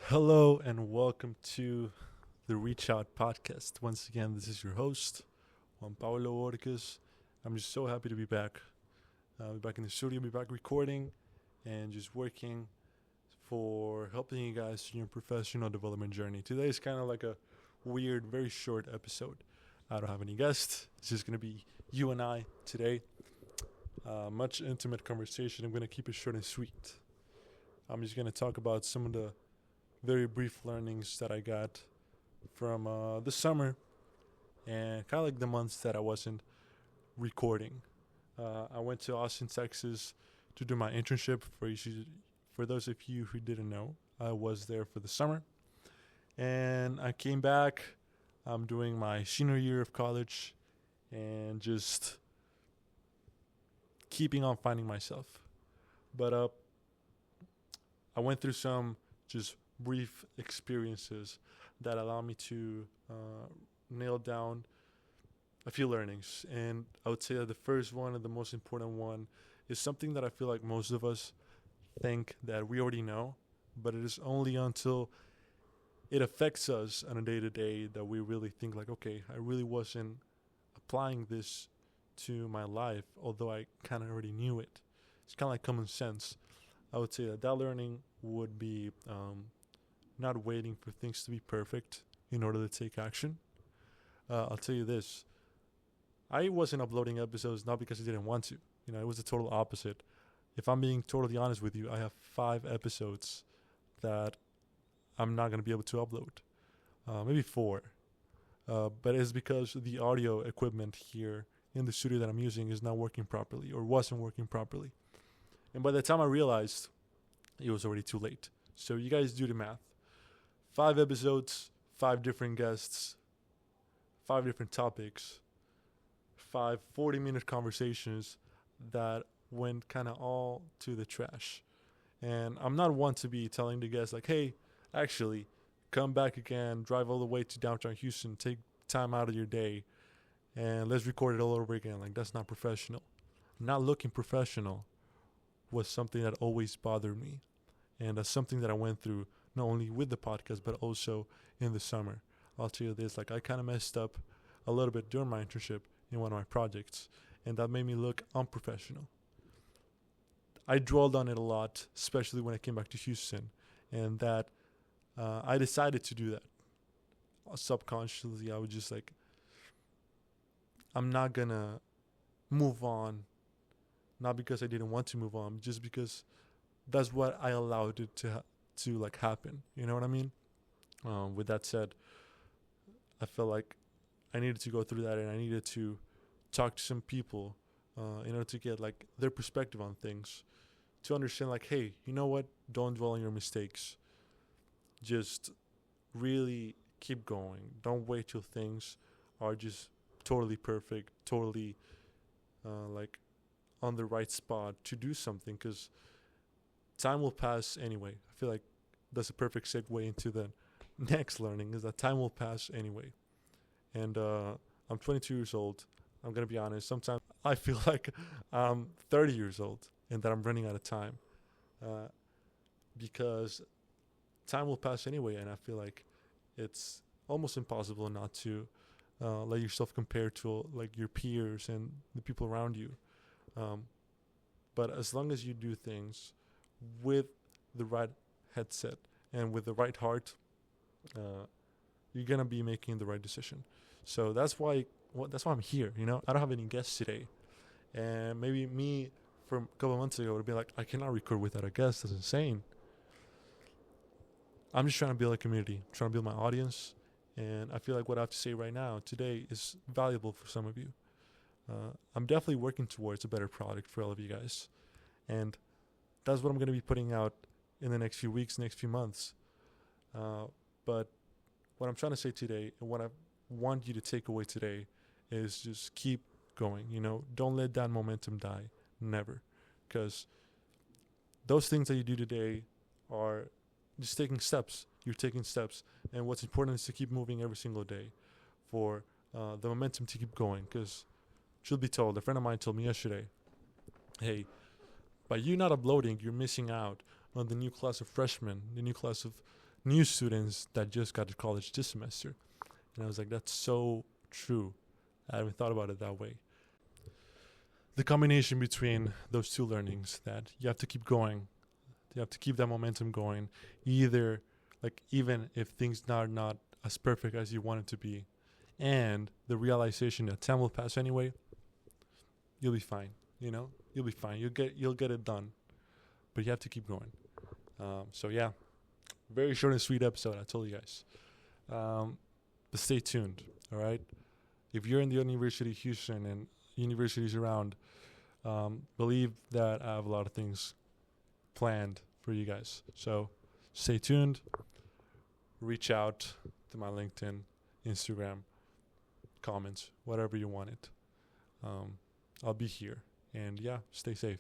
Hello and welcome to the Reach Out podcast. Once again, this is your host, Juan Paulo Orcas. I'm just so happy to be back. Be back in the studio, be back recording, and just working for helping you guys in your professional development journey. Today is kind of like a weird, very short episode. I don't have any guests. It's just going to be you and I today. Much intimate conversation. I'm going to keep it short and sweet. I'm just going to talk about some of the very brief learnings that I got from the summer and kind of like the months that I wasn't recording. I went to Austin, Texas to do my internship. For those of you who didn't know, I was there for the summer. And I came back. I'm doing my senior year of college and just keeping on finding myself. But I went through some just brief experiences that allow me to nail down a few learnings. And I would say that the first one and the most important one is something that I feel like most of us think that we already know, but it is only until it affects us on a day-to-day that we really think like, okay, I really wasn't applying this to my life, although I kind of already knew it. It's kind of like common sense. I would say that learning would be not waiting for things to be perfect in order to take action. I'll tell you this. I wasn't uploading episodes not because I didn't want to. It was the total opposite. If I'm being totally honest with you, I have 5 episodes that I'm not going to be able to upload. Maybe 4. But it's because the audio equipment here in the studio that I'm using is not working properly or wasn't working properly. And by the time I realized, it was already too late. So you guys do the math. 5 episodes, 5 different guests, 5 different topics, 5 40-minute conversations that went kind of all to the trash. And I'm not one to be telling the guests like, hey, actually, come back again, drive all the way to downtown Houston, take time out of your day, and let's record it all over again. Like, that's not professional. Not looking professional was something that always bothered me. And that's something that I went through not only with the podcast, but also in the summer. I'll tell you this, like I kind of messed up a little bit during my internship in one of my projects, and that made me look unprofessional. I dwelled on it a lot, especially when I came back to Houston, and that I decided to do that. Subconsciously, I was just like, I'm not going to move on, not because I didn't want to move on, just because that's what I allowed it to like happen. You know what I mean? With that said, I felt like I needed to go through that, and I needed to talk to some people in order to get like their perspective on things, to understand like, hey, you know what? Don't dwell on your mistakes. Just really keep going. Don't wait till things are just totally perfect, totally like on the right spot to do something, because time will pass anyway. I feel like that's a perfect segue into the next learning, is that time will pass anyway. And I'm 22 years old. I'm going to be honest. Sometimes I feel like I'm 30 years old and that I'm running out of time because time will pass anyway. And I feel like it's almost impossible not to let yourself compare to like your peers and the people around you. But as long as you do things with the right headset and with the right heart, you're gonna be making the right decision. So that's why I'm here. I don't have any guests today, and maybe me from a couple of months ago would be like, I cannot record without a guest. That's insane. I'm just trying to build a community, trying to build my audience, and I feel like what I have to say right now today is valuable for some of you. I'm definitely working towards a better product for all of you guys, and that's what I'm going to be putting out in the next few weeks, next few months. But what I'm trying to say today, and what I want you to take away today, is just keep going. Don't let that momentum die. Never. Because those things that you do today are just taking steps. You're taking steps. And what's important is to keep moving every single day for the momentum to keep going. Because, truth be told, a friend of mine told me yesterday, hey, by you not uploading, you're missing out on the new class of freshmen, the new class of new students that just got to college this semester. And I was like, that's so true. I haven't thought about it that way. The combination between those two learnings, that you have to keep going, you have to keep that momentum going, either like even if things are not as perfect as you want it to be, and the realization that time will pass anyway, you'll be fine. You'll be fine. You'll get it done, but you have to keep going. So yeah, very short and sweet episode. I told you guys, but stay tuned. All right, if you're in the University of Houston and universities around, believe that I have a lot of things planned for you guys. So stay tuned. Reach out to my LinkedIn, Instagram, comments, whatever you want it. I'll be here. And yeah, stay safe.